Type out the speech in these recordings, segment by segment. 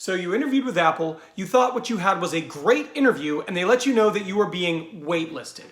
So you interviewed with Apple, you thought what you had was a great interview, and they let you know that you were being waitlisted.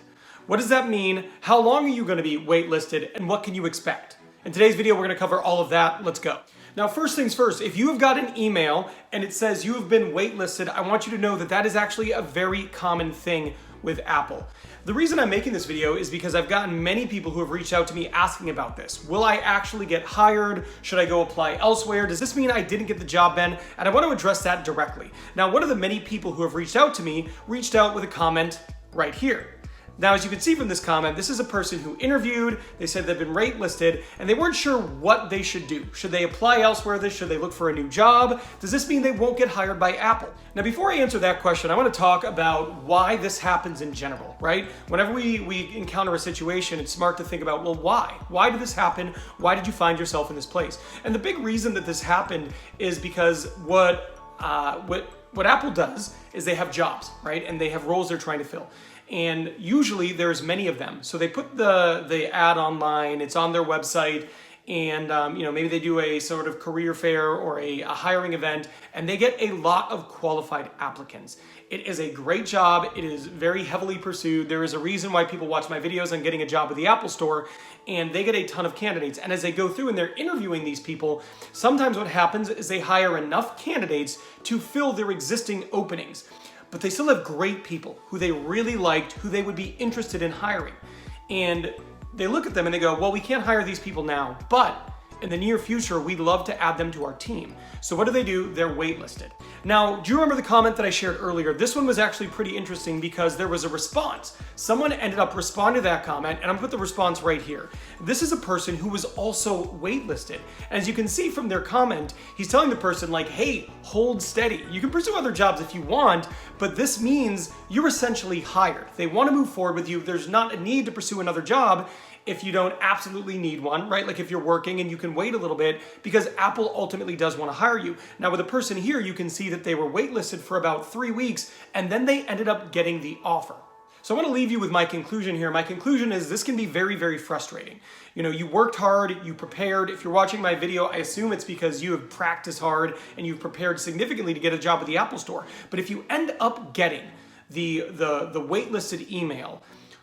What does that mean? How long are you going to be waitlisted, and what can you expect? In today's video, we're going to cover all of that. Let's go. Now, first things first, if you have got an email and it says you have been waitlisted, I want you to know that that is actually a very common thing with Apple. The reason I'm making this video is because I've gotten many people who have reached out to me asking about this. Will I actually get hired? Should I go apply elsewhere? Does this mean I didn't get the job, Ben? And I want to address that directly. Now, one of the many people who have reached out to me reached out with a comment right here. Now, as you can see from this comment, this is a person who interviewed, they said they've been waitlisted, and they weren't sure what they should do. Should they apply elsewhere? Should they look for a new job? Does this mean they won't get hired by Apple? Now, before I answer that question, I want to talk about why this happens in general, right? Whenever we encounter a situation, it's smart to think about, well, why? Why did this happen? Why did you find yourself in this place? And the big reason that this happened is because what Apple does is they have jobs, right? And they have roles they're trying to fill. And usually there's many of them. So they put the ad online, it's on their website, and maybe they do a sort of career fair or a hiring event, and they get a lot of qualified applicants. It is a great job. It is very heavily pursued. There is a reason why people watch my videos on getting a job with the Apple Store, and they get a ton of candidates. And as they go through and they're interviewing these people, sometimes what happens is they hire enough candidates to fill their existing openings. But they still have great people who they really liked, who they would be interested in hiring. And they look at them and they go, well, we can't hire these people now, but in the near future, we'd love to add them to our team. So what do? They're waitlisted. Now, do you remember the comment that I shared earlier? This one was actually pretty interesting because there was a response. Someone ended up responding to that comment, and I'm gonna put the response right here. This is a person who was also waitlisted. As you can see from their comment, he's telling the person like, hey, hold steady. You can pursue other jobs if you want, but this means you're essentially hired. They wanna move forward with you. There's not a need to pursue another job if you don't absolutely need one, right? Like if you're working and you can wait a little bit because Apple ultimately does want to hire you. Now with the person here, you can see that they were waitlisted for about 3 weeks and then they ended up getting the offer. So I want to leave you with my conclusion here. My conclusion is this can be very, very frustrating. You know, you worked hard, you prepared. If you're watching my video, I assume it's because you have practiced hard and you've prepared significantly to get a job with the Apple Store. But if you end up getting the waitlisted email,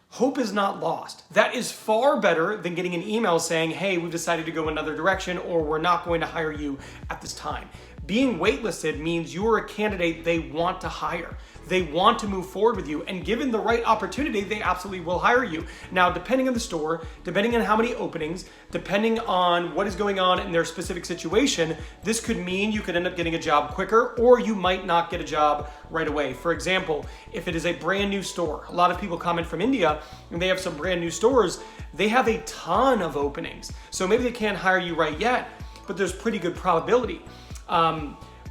hope is not lost. That is far better than getting an email saying, hey, we've decided to go another direction or we're not going to hire you at this time. Being waitlisted means you are a candidate they want to hire. They want to move forward with you, and given the right opportunity, they absolutely will hire you. Now, depending on the store, depending on how many openings, depending on what is going on in their specific situation, this could mean you could end up getting a job quicker, or you might not get a job right away. For example, if it is a brand new store, a lot of people comment from India, and they have some brand new stores, they have a ton of openings. So maybe they can't hire you right yet, but there's pretty good probability.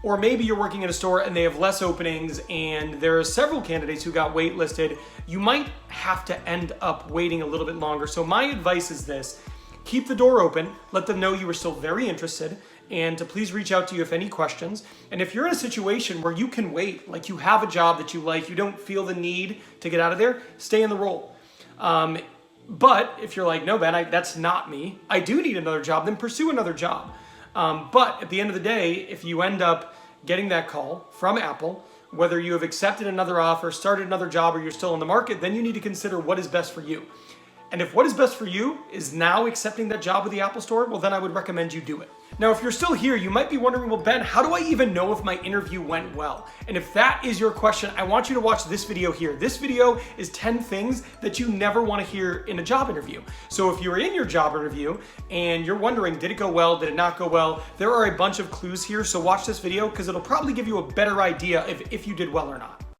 Or maybe you're working at a store and they have less openings and there are several candidates who got waitlisted. You might have to end up waiting a little bit longer. So my advice is this: keep the door open, let them know you are still very interested, and to please reach out to you if any questions. And if you're in a situation where you can wait, like you have a job that you like, you don't feel the need to get out of there, stay in the role. But if you're like, no, Ben, that's not me, I do need another job, then pursue another job. But at the end of the day, if you end up getting that call from Apple, whether you have accepted another offer, started another job, or you're still in the market, then you need to consider what is best for you. And if what is best for you is now accepting that job with the Apple Store, well, then I would recommend you do it. Now, if you're still here, you might be wondering, well, Ben, how do I even know if my interview went well? And if that is your question, I want you to watch this video here. This video is 10 things that you never want to hear in a job interview. So if you're in your job interview and you're wondering, did it go well? Did it not go well? There are a bunch of clues here. So watch this video because it'll probably give you a better idea if you did well or not.